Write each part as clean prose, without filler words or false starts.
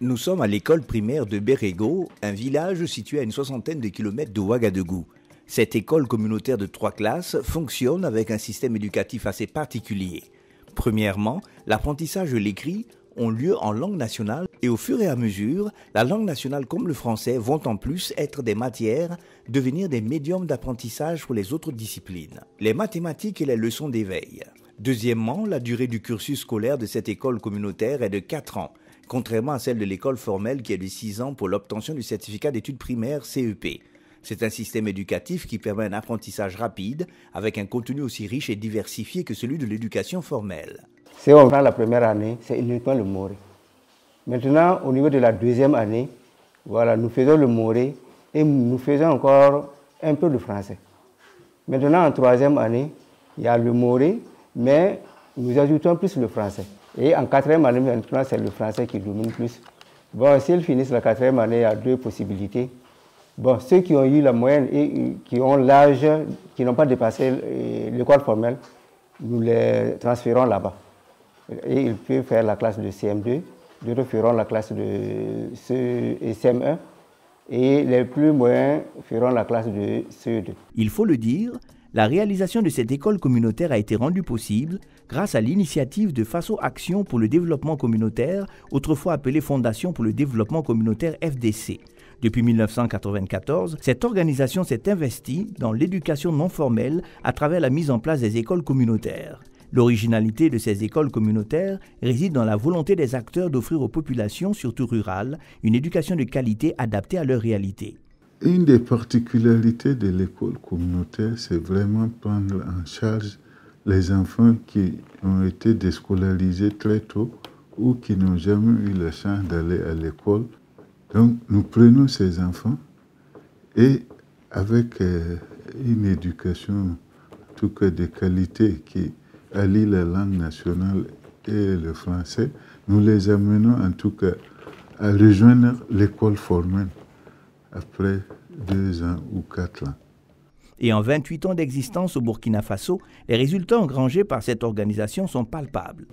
Nous sommes à l'école primaire de Bérégo, un village situé à une soixantaine de kilomètres de Ouagadougou. Cette école communautaire de 3 classes fonctionne avec un système éducatif assez particulier. Premièrement, l'apprentissage de l'écrit ont lieu en langue nationale et au fur et à mesure, la langue nationale comme le français vont en plus être des matières, devenir des médiums d'apprentissage pour les autres disciplines, les mathématiques et les leçons d'éveil. Deuxièmement, la durée du cursus scolaire de cette école communautaire est de 4 ans, contrairement à celle de l'école formelle qui est de 6 ans pour l'obtention du certificat d'études primaires CEP. C'est un système éducatif qui permet un apprentissage rapide avec un contenu aussi riche et diversifié que celui de l'éducation formelle. Si on prend la première année, c'est uniquement le moré. Maintenant, au niveau de la deuxième année, voilà, nous faisons le moré et nous faisons encore un peu de français. Maintenant, en troisième année, il y a le moré, mais nous ajoutons plus le français. Et en quatrième année, maintenant, c'est le français qui domine plus. Bon, s'ils finissent la quatrième année, il y a 2 possibilités. Bon, ceux qui ont eu la moyenne et qui ont l'âge, qui n'ont pas dépassé l'école formelle, nous les transférons là-bas. Et ils peuvent faire la classe de CM2, d'autres feront la classe de CM1, et les plus moyens feront la classe de CE2. Il faut le dire, la réalisation de cette école communautaire a été rendue possible grâce à l'initiative de Faso Action pour le développement communautaire, autrefois appelée Fondation pour le développement communautaire FDC. Depuis 1994, cette organisation s'est investie dans l'éducation non formelle à travers la mise en place des écoles communautaires. L'originalité de ces écoles communautaires réside dans la volonté des acteurs d'offrir aux populations, surtout rurales, une éducation de qualité adaptée à leur réalité. Une des particularités de l'école communautaire, c'est vraiment prendre en charge les enfants qui ont été déscolarisés très tôt ou qui n'ont jamais eu la chance d'aller à l'école. Donc, nous prenons ces enfants et avec une éducation, en tout cas de qualité, qui allie la langue nationale et le français, nous les amenons en tout cas à rejoindre l'école formelle après 2 ans ou 4 ans. Et en 28 ans d'existence au Burkina Faso, les résultats engrangés par cette organisation sont palpables.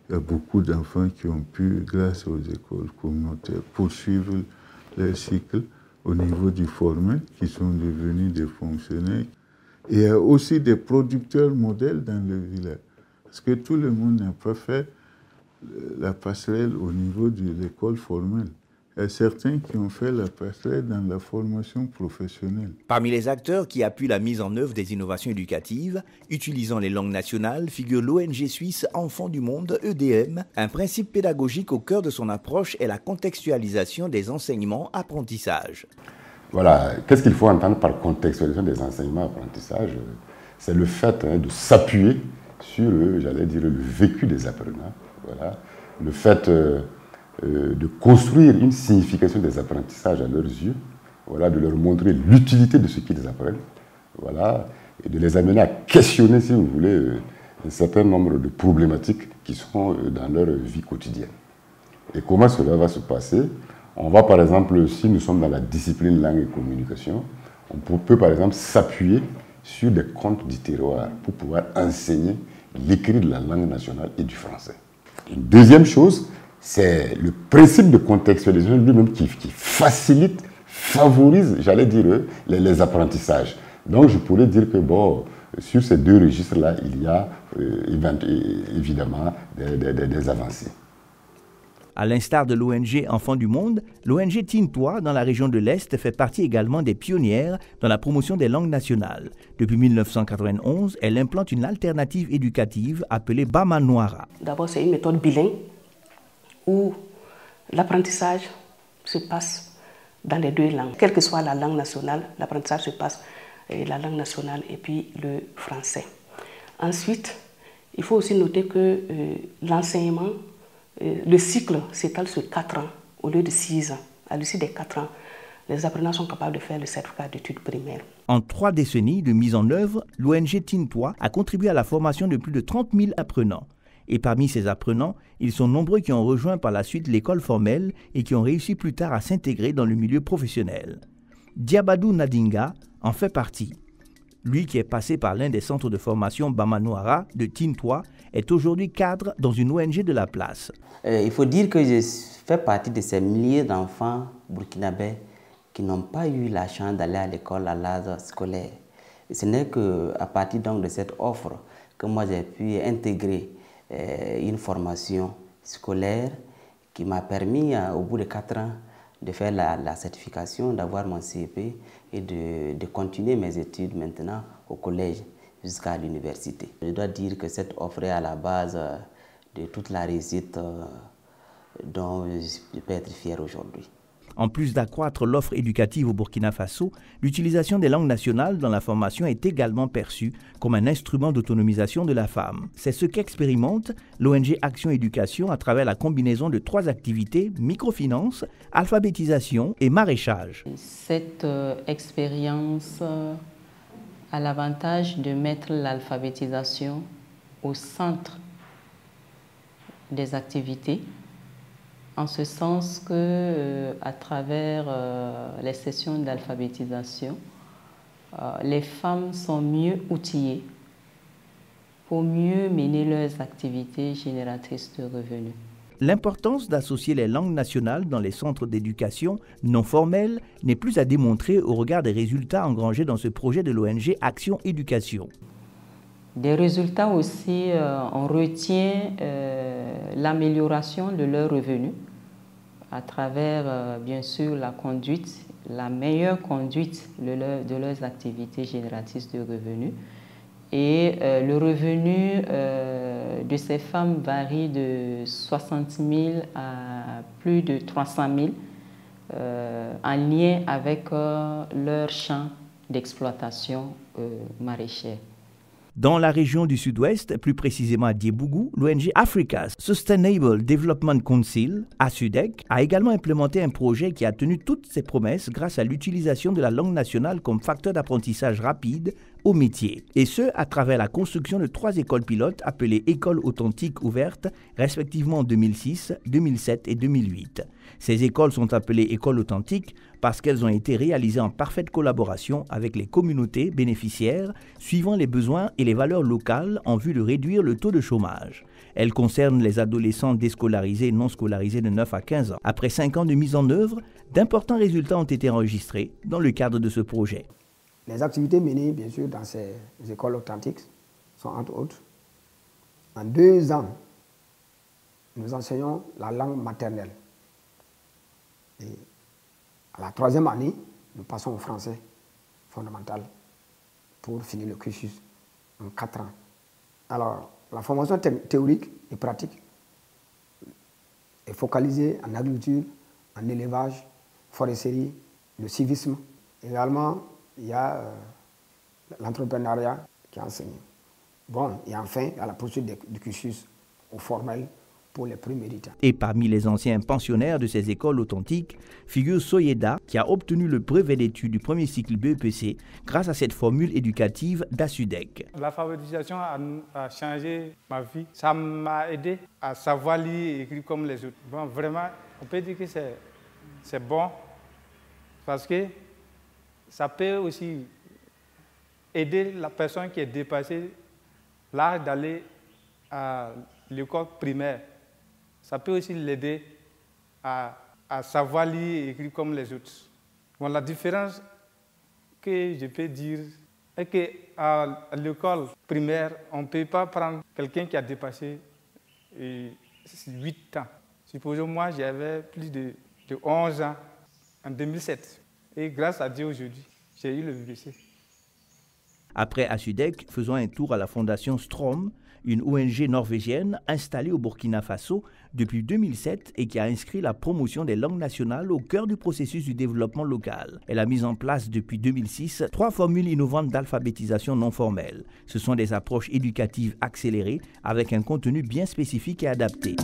Il y a beaucoup d'enfants qui ont pu, grâce aux écoles communautaires, poursuivre leur cycle au niveau du formel, qui sont devenus des fonctionnaires. Et il y a aussi des producteurs modèles dans le village. Parce que tout le monde n'a pas fait la passerelle au niveau de l'école formelle. Il y a certains qui ont fait la passerelle dans la formation professionnelle. Parmi les acteurs qui appuient la mise en œuvre des innovations éducatives, utilisant les langues nationales, figure l'ONG suisse Enfants du Monde, EDM. Un principe pédagogique au cœur de son approche est la contextualisation des enseignements-apprentissages. Voilà, qu'est-ce qu'il faut entendre par contextualisation des enseignements-apprentissages? C'est le fait de s'appuyer sur, j'allais dire, le vécu des apprenants. Voilà. Le fait de construire une signification des apprentissages à leurs yeux, voilà, de leur montrer l'utilité de ce qu'ils apprennent, voilà, et de les amener à questionner, si vous voulez, un certain nombre de problématiques qui sont dans leur vie quotidienne. Et comment cela va se passer? On va par exemple, si nous sommes dans la discipline langue et communication, on peut par exemple s'appuyer sur des contes du terroir pour pouvoir enseigner l'écrit de la langue nationale et du français. Une deuxième chose, c'est le principe de contextualisation lui-même qui facilite, favorise, j'allais dire, les apprentissages. Donc je pourrais dire que bon, sur ces 2 registres-là, il y a évidemment des avancées. À l'instar de l'ONG Enfants du Monde, l'ONG Tintois, dans la région de l'Est, fait partie également des pionnières dans la promotion des langues nationales. Depuis 1991, elle implante une alternative éducative appelée Bamanoara. D'abord, c'est une méthode bilingue où l'apprentissage se passe dans les 2 langues. Quelle que soit la langue nationale, l'apprentissage se passe la langue nationale et puis le français. Ensuite, il faut aussi noter que l'enseignement, le cycle s'étale sur 4 ans au lieu de 6 ans. À l'issue des 4 ans, les apprenants sont capables de faire le certificat d'études primaires. En 3 décennies de mise en œuvre, l'ONG Tintois a contribué à la formation de plus de 30 000 apprenants. Et parmi ces apprenants, ils sont nombreux qui ont rejoint par la suite l'école formelle et qui ont réussi plus tard à s'intégrer dans le milieu professionnel. Diabadou Nadinga en fait partie. Lui qui est passé par l'un des centres de formation Bamanoara de Tintoua est aujourd'hui cadre dans une ONG de la place. Il faut dire que je fais partie de ces milliers d'enfants burkinabés qui n'ont pas eu la chance d'aller à l'école à l'âge scolaire. Et ce n'est qu'à partir donc de cette offre que moi j'ai pu intégrer une formation scolaire qui m'a permis au bout de 4 ans de faire la certification, d'avoir mon CEP et de continuer mes études maintenant au collège jusqu'à l'université. Je dois dire que cette offre est à la base de toute la réussite dont je peux être fier aujourd'hui. En plus d'accroître l'offre éducative au Burkina Faso, l'utilisation des langues nationales dans la formation est également perçue comme un instrument d'autonomisation de la femme. C'est ce qu'expérimente l'ONG Action Éducation à travers la combinaison de 3 activités: microfinance, alphabétisation et maraîchage. Cette expérience a l'avantage de mettre l'alphabétisation au centre des activités, en ce sens que à travers les sessions d'alphabétisation, les femmes sont mieux outillées pour mieux mener leurs activités génératrices de revenus. L'importance d'associer les langues nationales dans les centres d'éducation non formels n'est plus à démontrer au regard des résultats engrangés dans ce projet de l'ONG Action Éducation. Des résultats aussi, on retient l'amélioration de leurs revenus à travers, bien sûr, la conduite, la meilleure conduite de leurs activités génératrices de revenus. Et le revenu de ces femmes varie de 60 000 à plus de 300 000 en lien avec leur champ d'exploitation maraîchère. Dans la région du sud-ouest, plus précisément à Diebougou, l'ONG Africa's Sustainable Development Council, ASUDEC, a également implémenté un projet qui a tenu toutes ses promesses grâce à l'utilisation de la langue nationale comme facteur d'apprentissage rapide au métier. Et ce, à travers la construction de 3 écoles pilotes appelées Écoles authentiques ouvertes, respectivement en 2006, 2007 et 2008. Ces écoles sont appelées écoles authentiques parce qu'elles ont été réalisées en parfaite collaboration avec les communautés bénéficiaires, suivant les besoins et les valeurs locales en vue de réduire le taux de chômage. Elles concernent les adolescents déscolarisés et non scolarisés de 9 à 15 ans. Après 5 ans de mise en œuvre, d'importants résultats ont été enregistrés dans le cadre de ce projet. Les activités menées, bien sûr, dans ces écoles authentiques sont entre autres, en 2 ans, nous enseignons la langue maternelle. Et à la 3e année, nous passons au français fondamental pour finir le cursus en 4 ans. Alors, la formation théorique et pratique est focalisée en agriculture, en élevage, foresterie, le civisme. Également, il y a l'entrepreneuriat qui est enseigné. Bon, et enfin, il y a la poursuite du cursus au formel pour les plus méritants. Et parmi les anciens pensionnaires de ces écoles authentiques, figure Soyeda, qui a obtenu le brevet d'études du premier cycle BEPC grâce à cette formule éducative d'ASUDEC. L'alphabétisation a changé ma vie. Ça m'a aidé à savoir lire et écrire comme les autres. Bon, vraiment, on peut dire que c'est bon parce que ça peut aussi aider la personne qui est dépassée l'âge d'aller à l'école primaire. Ça peut aussi l'aider à savoir lire et écrire comme les autres. Bon, la différence que je peux dire est qu'à l'école primaire, on ne peut pas prendre quelqu'un qui a dépassé 8 ans. Supposons moi, j'avais plus de 11 ans en 2007. Et grâce à Dieu aujourd'hui, j'ai eu le BEPC. Après ASUDEC, faisons un tour à la fondation Strom, une ONG norvégienne installée au Burkina Faso depuis 2007 et qui a inscrit la promotion des langues nationales au cœur du processus du développement local. Elle a mis en place depuis 2006 3 formules innovantes d'alphabétisation non formelle. Ce sont des approches éducatives accélérées avec un contenu bien spécifique et adapté.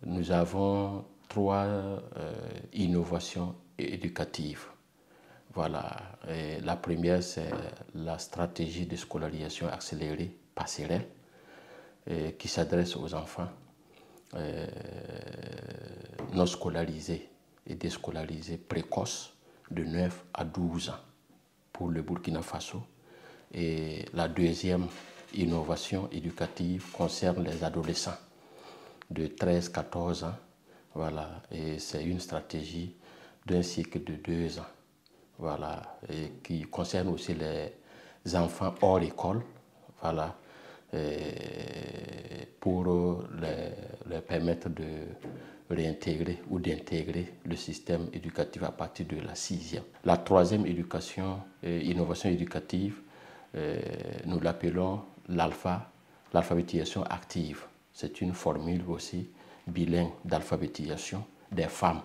Nous avons 3 innovations éducatives. Voilà. Et la première, c'est la stratégie de scolarisation accélérée passerelle qui s'adresse aux enfants non scolarisés et déscolarisés précoces de 9 à 12 ans pour le Burkina Faso. Et la deuxième innovation éducative concerne les adolescents de 13-14 ans. Voilà. Et c'est une stratégie d'un cycle de 2 ans. Voilà. Et qui concerne aussi les enfants hors école. Voilà. Pour les permettre de réintégrer ou d'intégrer le système éducatif à partir de la 6e. La troisième innovation éducative, nous l'appelons l'alphabétisation active. C'est une formule aussi bilingue d'alphabétisation des femmes,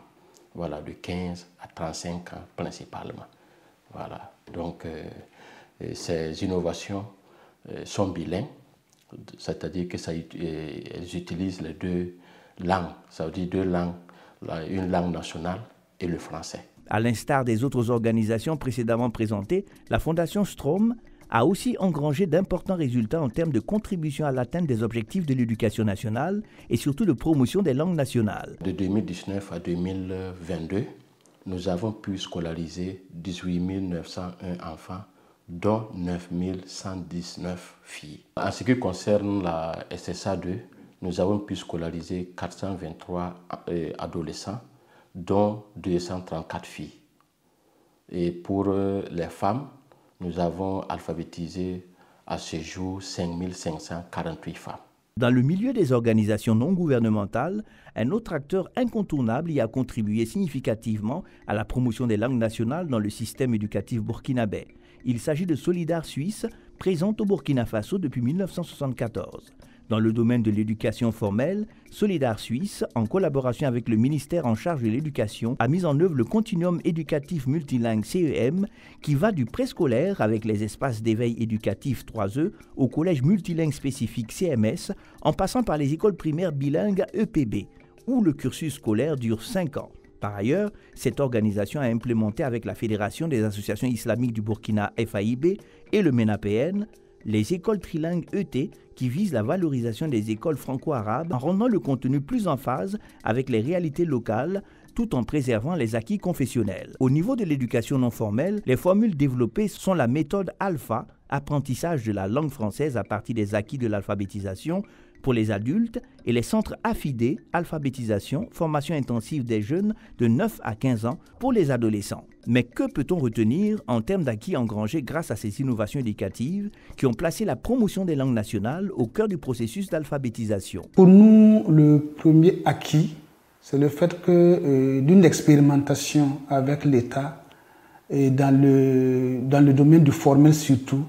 voilà, de 15 à 35 ans principalement. Voilà. Donc ces innovations sont bilingues, c'est-à-dire qu'elles utilisent les deux langues, ça veut dire deux langues, une langue nationale et le français. À l'instar des autres organisations précédemment présentées, la Fondation Strom a aussi engrangé d'importants résultats en termes de contribution à l'atteinte des objectifs de l'éducation nationale et surtout de promotion des langues nationales. De 2019 à 2022, nous avons pu scolariser 18 901 enfants, dont 9 119 filles. En ce qui concerne la SSA2, nous avons pu scolariser 423 adolescents, dont 234 filles. Et pour les femmes, nous avons alphabétisé à ce jour 5 548 femmes. Dans le milieu des organisations non gouvernementales, un autre acteur incontournable y a contribué significativement à la promotion des langues nationales dans le système éducatif burkinabé. Il s'agit de Solidar Suisse, présente au Burkina Faso depuis 1974. Dans le domaine de l'éducation formelle, Solidar Suisse, en collaboration avec le ministère en charge de l'éducation, a mis en œuvre le continuum éducatif multilingue CEM qui va du préscolaire avec les espaces d'éveil éducatif 3E au collège multilingue spécifique CMS en passant par les écoles primaires bilingues EPB où le cursus scolaire dure 5 ans. Par ailleurs, cette organisation a implémenté avec la Fédération des associations islamiques du Burkina FAIB et le MENAPN les écoles trilingues ET qui visent la valorisation des écoles franco-arabes en rendant le contenu plus en phase avec les réalités locales tout en préservant les acquis confessionnels. Au niveau de l'éducation non formelle, les formules développées sont la méthode Alpha, apprentissage de la langue française à partir des acquis de l'alphabétisation pour les adultes, et les centres affidés, alphabétisation, formation intensive des jeunes de 9 à 15 ans pour les adolescents. Mais que peut-on retenir en termes d'acquis engrangés grâce à ces innovations éducatives qui ont placé la promotion des langues nationales au cœur du processus d'alphabétisation? Pour nous, le premier acquis, c'est le fait que d'une expérimentation avec l'État et dans le domaine du formel surtout,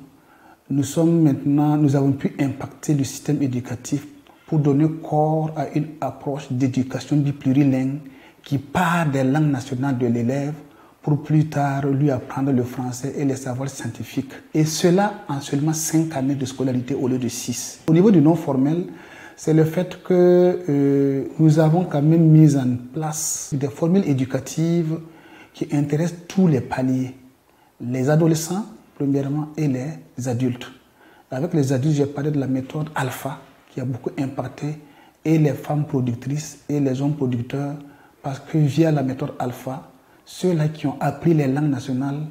nous avons pu impacter le système éducatif pour donner corps à une approche d'éducation biplurilingue qui part des langues nationales de l'élève pour plus tard lui apprendre le français et les savoirs scientifiques. Et cela en seulement 5 années de scolarité au lieu de 6. Au niveau du non formel, c'est le fait que nous avons quand même mis en place des formules éducatives qui intéressent tous les paliers, les adolescents premièrement et les adultes. Avec les adultes, j'ai parlé de la méthode Alpha qui a beaucoup impacté et les femmes productrices et les hommes producteurs parce que via la méthode Alpha, ceux-là qui ont appris les langues nationales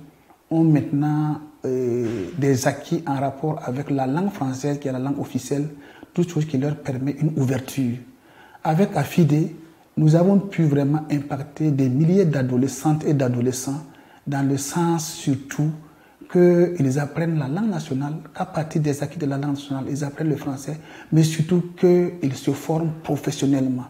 ont maintenant des acquis en rapport avec la langue française qui est la langue officielle, toute chose qui leur permet une ouverture. Avec AFIDE, nous avons pu vraiment impacter des milliers d'adolescentes et d'adolescents dans le sens surtout qu'ils apprennent la langue nationale, qu'à partir des acquis de la langue nationale, ils apprennent le français, mais surtout qu'ils se forment professionnellement.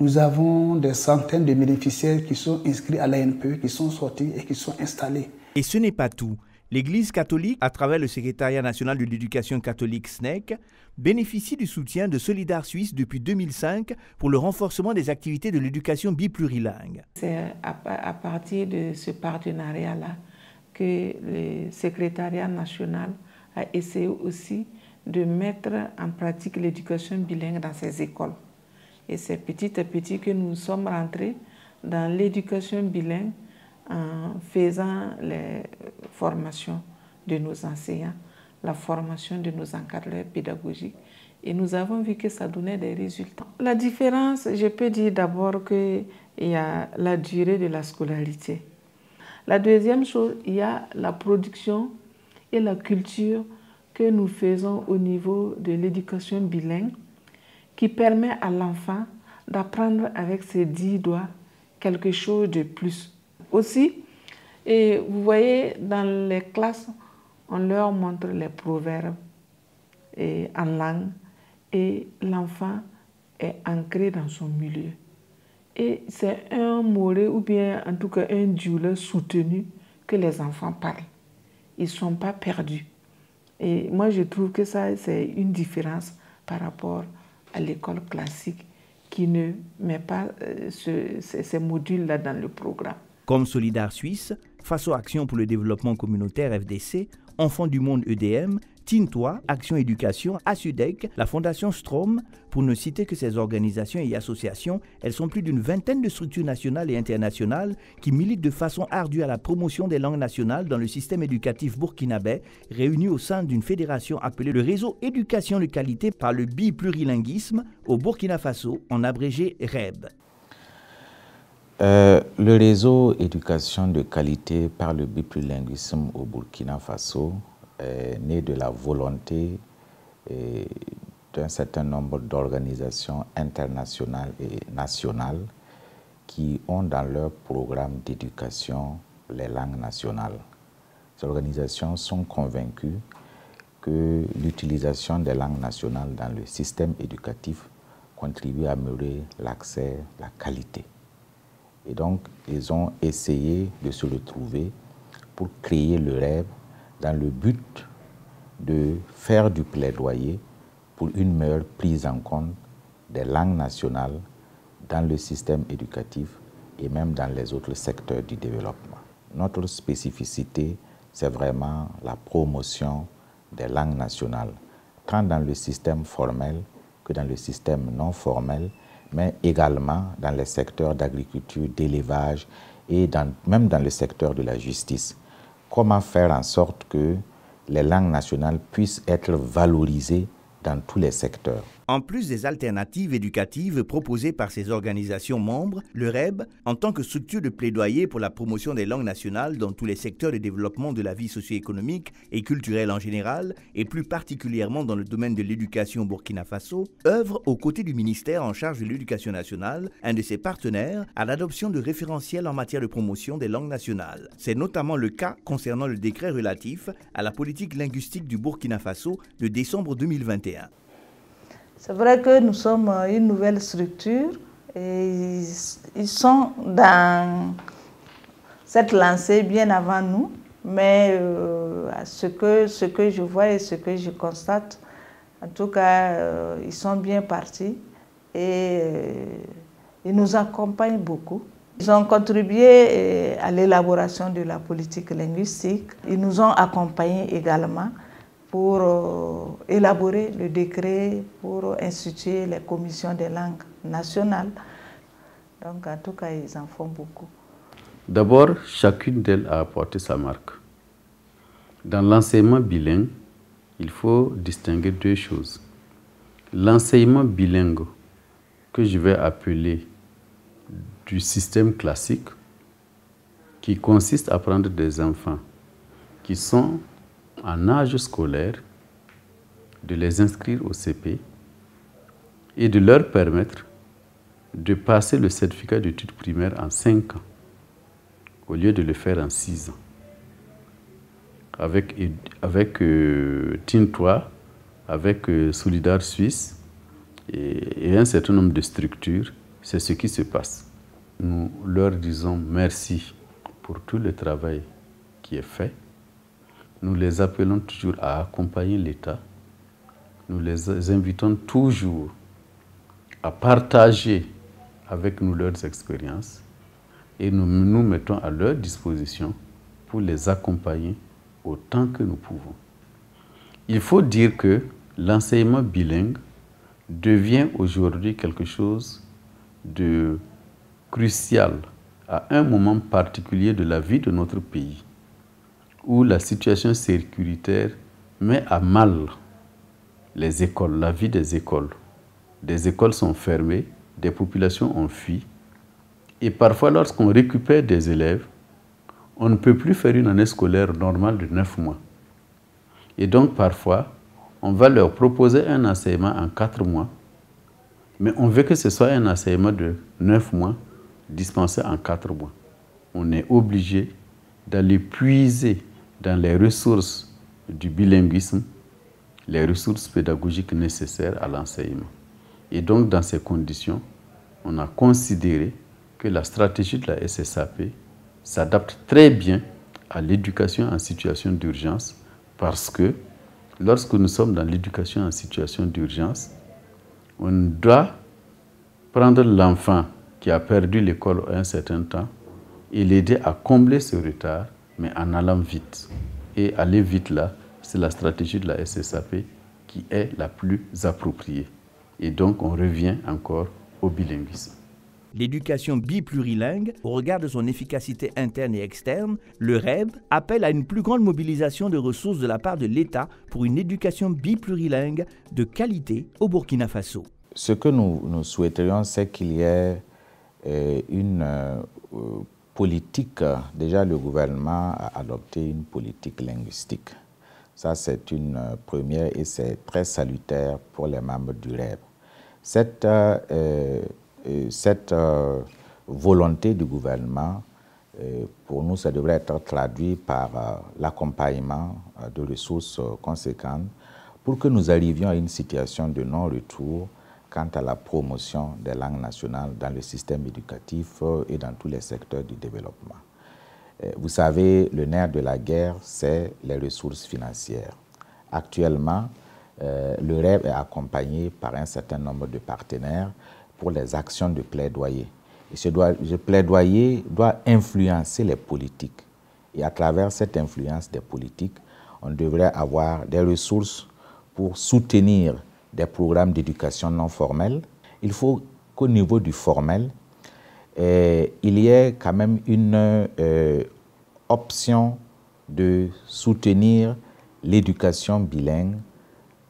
Nous avons des centaines de bénéficiaires qui sont inscrits à l'ANPE, qui sont sortis et qui sont installés. Et ce n'est pas tout. L'Église catholique, à travers le Secrétariat national de l'éducation catholique SNEC, bénéficie du soutien de Solidar Suisse depuis 2005 pour le renforcement des activités de l'éducation biplurilingue. C'est à partir de ce partenariat-là que le secrétariat national a essayé aussi de mettre en pratique l'éducation bilingue dans ces écoles. Et c'est petit à petit que nous sommes rentrés dans l'éducation bilingue en faisant les formations de nos enseignants, la formation de nos encadreurs pédagogiques. Et nous avons vu que ça donnait des résultats. La différence, je peux dire d'abord qu'il y a la durée de la scolarité. La deuxième chose, il y a la production et la culture que nous faisons au niveau de l'éducation bilingue qui permet à l'enfant d'apprendre avec ses 10 doigts quelque chose de plus. Aussi, et vous voyez, dans les classes, on leur montre les proverbes en langue et l'enfant est ancré dans son milieu. Et c'est un moré ou bien en tout cas un dioula soutenu que les enfants parlent. Ils ne sont pas perdus. Et moi, je trouve que ça, c'est une différence par rapport à l'école classique qui ne met pas ces modules-là dans le programme. Comme Solidar Suisse, Faso Action pour le développement communautaire FDC, Enfants du monde EDM, Tintois, Action Éducation, ASUDEC, la Fondation Strom, pour ne citer que ces organisations et associations, elles sont plus d'une vingtaine de structures nationales et internationales qui militent de façon ardue à la promotion des langues nationales dans le système éducatif burkinabé, réunies au sein d'une fédération appelée le Réseau Éducation de qualité par le biplurilinguisme au Burkina Faso, en abrégé REB. Le réseau éducation de qualité par le biplurilinguisme au Burkina Faso est né de la volonté d'un certain nombre d'organisations internationales et nationales qui ont dans leur programme d'éducation les langues nationales. Ces organisations sont convaincues que l'utilisation des langues nationales dans le système éducatif contribue à améliorer l'accès, la qualité. Et donc, ils ont essayé de se retrouver pour créer le REB dans le but de faire du plaidoyer pour une meilleure prise en compte des langues nationales dans le système éducatif et même dans les autres secteurs du développement. Notre spécificité, c'est vraiment la promotion des langues nationales, tant dans le système formel que dans le système non formel, mais également dans les secteurs d'agriculture, d'élevage et même dans le secteur de la justice. Comment faire en sorte que les langues nationales puissent être valorisées dans tous les secteurs. En plus des alternatives éducatives proposées par ces organisations membres, le REB, en tant que structure de plaidoyer pour la promotion des langues nationales dans tous les secteurs de développement de la vie socio-économique et culturelle en général, et plus particulièrement dans le domaine de l'éducation au Burkina Faso, œuvre aux côtés du ministère en charge de l'éducation nationale, un de ses partenaires, à l'adoption de référentiels en matière de promotion des langues nationales. C'est notamment le cas concernant le décret relatif à la politique linguistique du Burkina Faso de décembre 2021. C'est vrai que nous sommes une nouvelle structure et ils sont dans cette lancée bien avant nous, mais ce que je vois et ce que je constate, en tout cas, ils sont bien partis et ils nous accompagnent beaucoup. Ils ont contribué à l'élaboration de la politique linguistique. Ils nous ont accompagnés également pour élaborer le décret, pour instituer les commissions des langues nationales. Donc, en tout cas, ils en font beaucoup. D'abord, chacune d'elles a apporté sa marque. Dans l'enseignement bilingue, il faut distinguer deux choses. L'enseignement bilingue, que je vais appeler du système classique, qui consiste à prendre des enfants qui sont en âge scolaire, de les inscrire au CP et de leur permettre de passer le certificat d'études primaires en 5 ans, au lieu de le faire en 6 ans. Avec Tintois, avec Solidar Suisse et un certain nombre de structures, c'est ce qui se passe. Nous leur disons merci pour tout le travail qui est fait. Nous les appelons toujours à accompagner l'État. Nous les invitons toujours à partager avec nous leurs expériences et nous nous mettons à leur disposition pour les accompagner autant que nous pouvons. Il faut dire que l'enseignement bilingue devient aujourd'hui quelque chose de crucial à un moment particulier de la vie de notre pays, où la situation sécuritaire met à mal les écoles, la vie des écoles. Des écoles sont fermées, des populations ont fui, et parfois lorsqu'on récupère des élèves, on ne peut plus faire une année scolaire normale de 9 mois. Et donc parfois, on va leur proposer un enseignement en 4 mois, mais on veut que ce soit un enseignement de 9 mois dispensé en 4 mois. On est obligé d'aller puiser dans les ressources du bilinguisme, les ressources pédagogiques nécessaires à l'enseignement. Et donc, dans ces conditions, on a considéré que la stratégie de la SSAP s'adapte très bien à l'éducation en situation d'urgence, parce que lorsque nous sommes dans l'éducation en situation d'urgence, on doit prendre l'enfant qui a perdu l'école un certain temps et l'aider à combler ce retard, mais en allant vite. Et aller vite là, c'est la stratégie de la SSAP qui est la plus appropriée. Et donc, on revient encore au bilinguisme. L'éducation biplurilingue, au regard de son efficacité interne et externe, le REB appelle à une plus grande mobilisation de ressources de la part de l'État pour une éducation biplurilingue de qualité au Burkina Faso. Ce que nous souhaiterions, c'est qu'il y ait une politique. Déjà, le gouvernement a adopté une politique linguistique. Ça, c'est une première et c'est très salutaire pour les membres du REB. Cette volonté du gouvernement, pour nous, ça devrait être traduit par l'accompagnement de ressources conséquentes pour que nous arrivions à une situation de non-retour quant à la promotion des langues nationales dans le système éducatif et dans tous les secteurs du développement. Vous savez, le nerf de la guerre, c'est les ressources financières. Actuellement, le REB est accompagné par un certain nombre de partenaires pour les actions de plaidoyer. Et ce plaidoyer doit influencer les politiques. Et à travers cette influence des politiques, on devrait avoir des ressources pour soutenir des programmes d'éducation non formelle. Il faut qu'au niveau du formel, il y ait quand même une option de soutenir l'éducation bilingue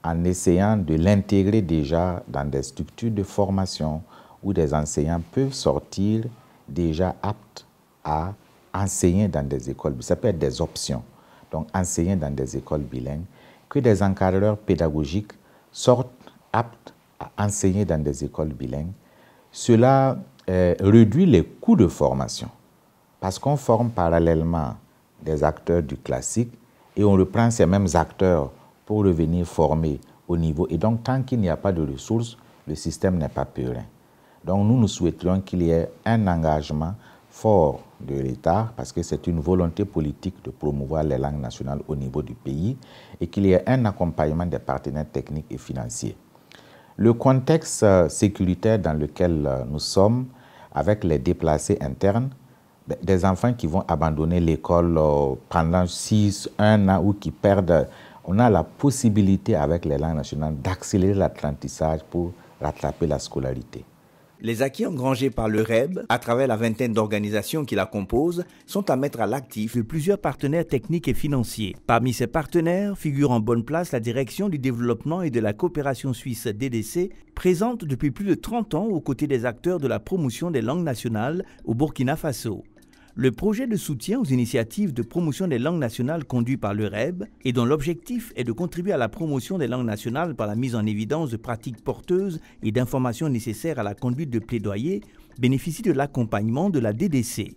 en essayant de l'intégrer déjà dans des structures de formation où des enseignants peuvent sortir déjà aptes à enseigner dans des écoles. Ça peut être des options, donc enseigner dans des écoles bilingues, que des encadreurs pédagogiques sortent aptes à enseigner dans des écoles bilingues. Cela réduit les coûts de formation parce qu'on forme parallèlement des acteurs du classique et on reprend ces mêmes acteurs pour revenir former au niveau. Et donc, tant qu'il n'y a pas de ressources, le système n'est pas périn. Donc, nous souhaiterions qu'il y ait un engagement fort de l'État, parce que c'est une volonté politique de promouvoir les langues nationales au niveau du pays, et qu'il y ait un accompagnement des partenaires techniques et financiers. Le contexte sécuritaire dans lequel nous sommes, avec les déplacés internes, des enfants qui vont abandonner l'école pendant 1 an ou qui perdent, on a la possibilité avec les langues nationales d'accélérer l'apprentissage pour rattraper la scolarité. Les acquis engrangés par le REB, à travers la vingtaine d'organisations qui la composent, sont à mettre à l'actif de plusieurs partenaires techniques et financiers. Parmi ces partenaires figure en bonne place la Direction du développement et de la coopération suisse DDC, présente depuis plus de 30 ans aux côtés des acteurs de la promotion des langues nationales au Burkina Faso. Le projet de soutien aux initiatives de promotion des langues nationales conduit par le REB et dont l'objectif est de contribuer à la promotion des langues nationales par la mise en évidence de pratiques porteuses et d'informations nécessaires à la conduite de plaidoyer bénéficie de l'accompagnement de la DDC.